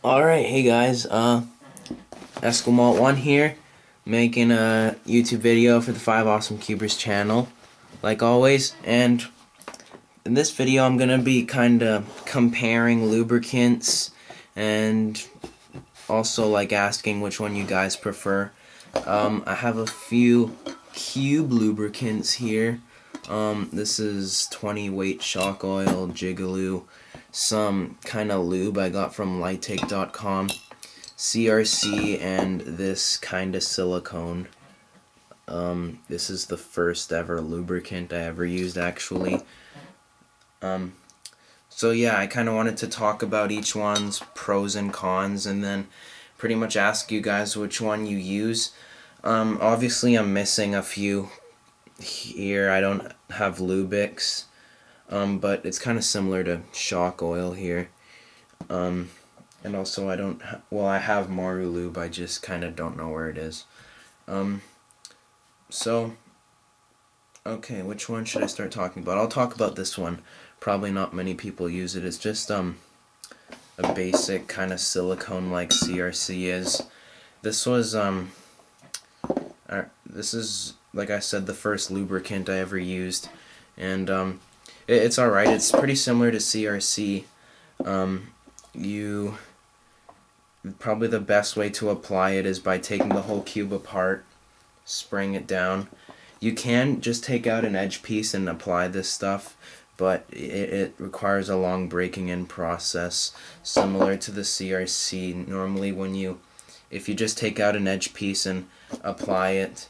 Alright, hey guys, Esquimalt1 here, making a YouTube video for the 5 Awesome Cubers channel, like always, and in this video I'm gonna be kinda comparing lubricants, and also like asking which one you guys prefer. I have a few cube lubricants here. This is 20 weight shock oil, Jigaloo, some kind of lube I got from lightake.com, CRC, and this kind of silicone. This is the first ever lubricant I ever used, actually. So yeah, I kind of wanted to talk about each one's pros and cons, and then pretty much ask you guys which one you use. Obviously I'm missing a few here. I don't have Lubix, but it's kind of similar to shock oil here. And also I don't well, I have Maru Lube, I just kind of don't know where it is. So okay, which one should I start talking about? I'll talk about this one. Probably not many people use it. It's just a basic kind of silicone like CRC is. This was this is, like I said, the first lubricant I ever used, and it's alright. It's pretty similar to CRC. Probably the best way to apply it is by taking the whole cube apart, spraying it down. You can just take out an edge piece and apply this stuff, but it requires a long breaking in process, similar to the CRC. Normally if you just take out an edge piece and apply it,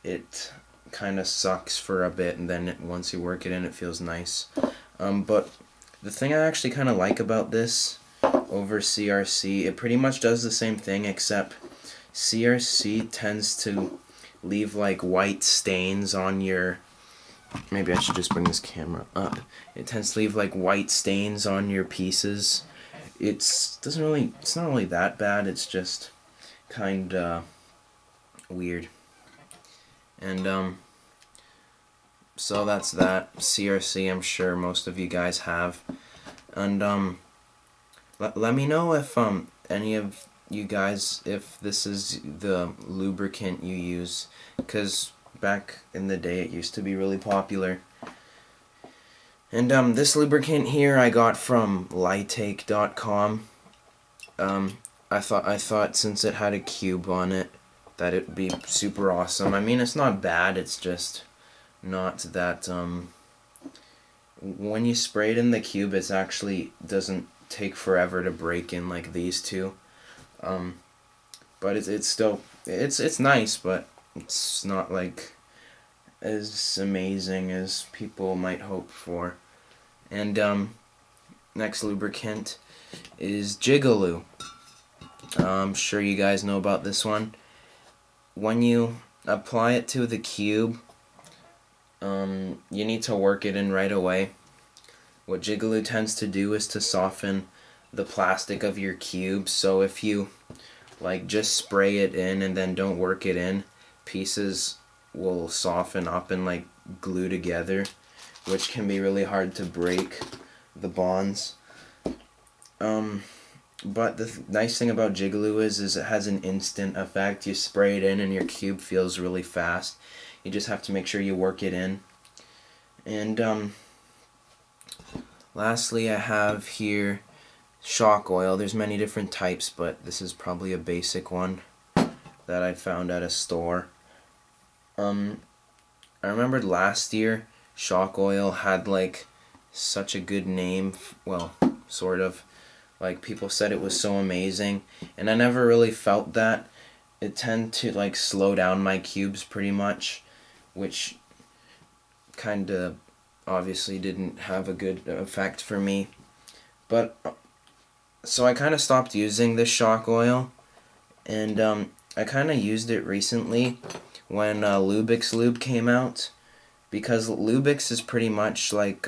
it kind of sucks for a bit, and then once you work it in, it feels nice. But the thing I actually kind of like about this over CRC, it pretty much does the same thing, except CRC tends to leave like white stains on your, maybe I should just bring this camera up. It tends to leave like white stains on your pieces. It's not really that bad. It's just kinda weird. And so that's that. CRC, I'm sure most of you guys have. And let me know if any of you guys, if this is the lubricant you use, because back in the day it used to be really popular. And this lubricant here I got from lightake.com. I thought since it had a cube on it that it would be super awesome. I mean, it's not bad, it's just not that when you spray it in the cube, it actually doesn't take forever to break in like these two. But it's still it's nice, but it's not like as amazing as people might hope for. And next lubricant is Jigaloo. I'm sure you guys know about this one. When you apply it to the cube, you need to work it in right away. What Jigaloo tends to do is to soften the plastic of your cube, so if you like just spray it in and then don't work it in, pieces will soften up and like glue together, which can be really hard to break the bonds. But the nice thing about Jigaloo is it has an instant effect. You spray it in and your cube feels really fast. You just have to make sure you work it in. And lastly, I have here shock oil. There's many different types, but this is probably a basic one that I found at a store. I remembered last year shock oil had like such a good name, well, sort of. Like, people said it was so amazing, and I never really felt that. It tended to like slow down my cubes pretty much, which kinda obviously didn't have a good effect for me. But so I kinda stopped using this shock oil, and I kinda used it recently when Lubix Lube came out, because Lubix is pretty much like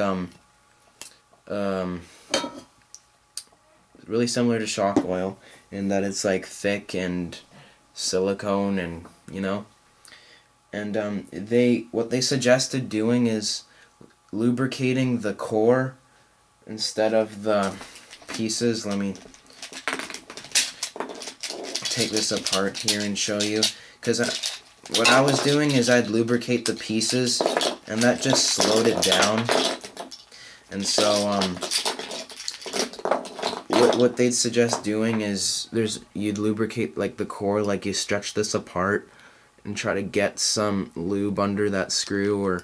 really similar to shock oil in that it's like thick and silicone, and and what they suggested doing is lubricating the core instead of the pieces. Let me take this apart here and show you, because what I was doing is I'd lubricate the pieces, and that just slowed it down. And so what they'd suggest doing is you'd lubricate like the core, like you stretch this apart and try to get some lube under that screw, or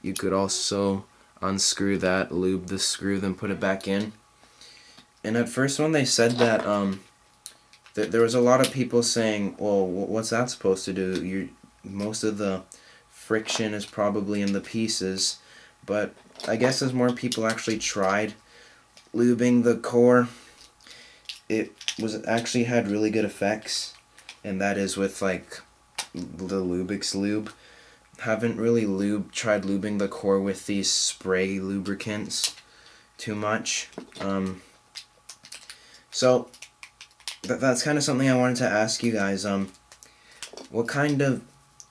you could also unscrew that, lube the screw, then put it back in. And at first when they said that, there was a lot of people saying, well, what's that supposed to do? Most of the friction is probably in the pieces. But I guess as more people actually tried lubing the core, it actually had really good effects. And that is with like the Lubix lube. Haven't really tried lubing the core with these spray lubricants too much. So that's kind of something I wanted to ask you guys.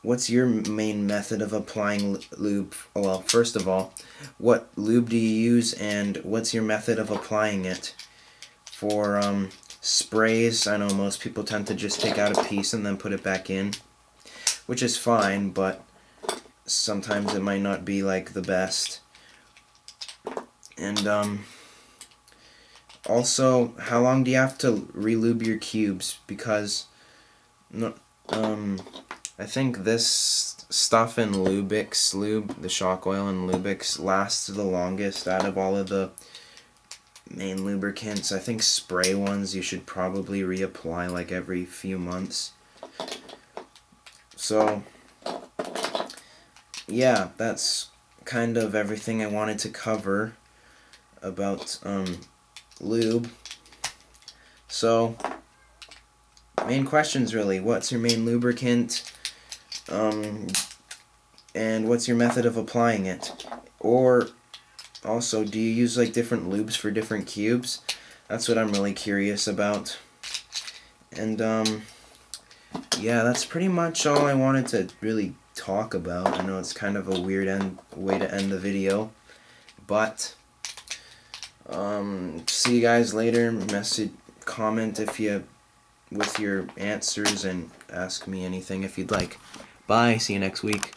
What's your main method of applying lube? Well, first of all, what lube do you use, and what's your method of applying it? For sprays, I know most people tend to just take out a piece and then put it back in, which is fine, but sometimes it might not be like the best. And also, how long do you have to re-lube your cubes? Because I think this stuff in Lubix lube, the shock oil in Lubix, lasts the longest out of all of the main lubricants. I think spray ones you should probably reapply like every few months. So yeah, that's kind of everything I wanted to cover about lube. So main questions really: what's your main lubricant? And what's your method of applying it? Or also, do you use like different lubes for different cubes? That's what I'm really curious about. And yeah, that's pretty much all I wanted to really talk about. I know it's kind of a weird way to end the video, but see you guys later. Comment with your answers, and ask me anything if you'd like. Bye, see you next week.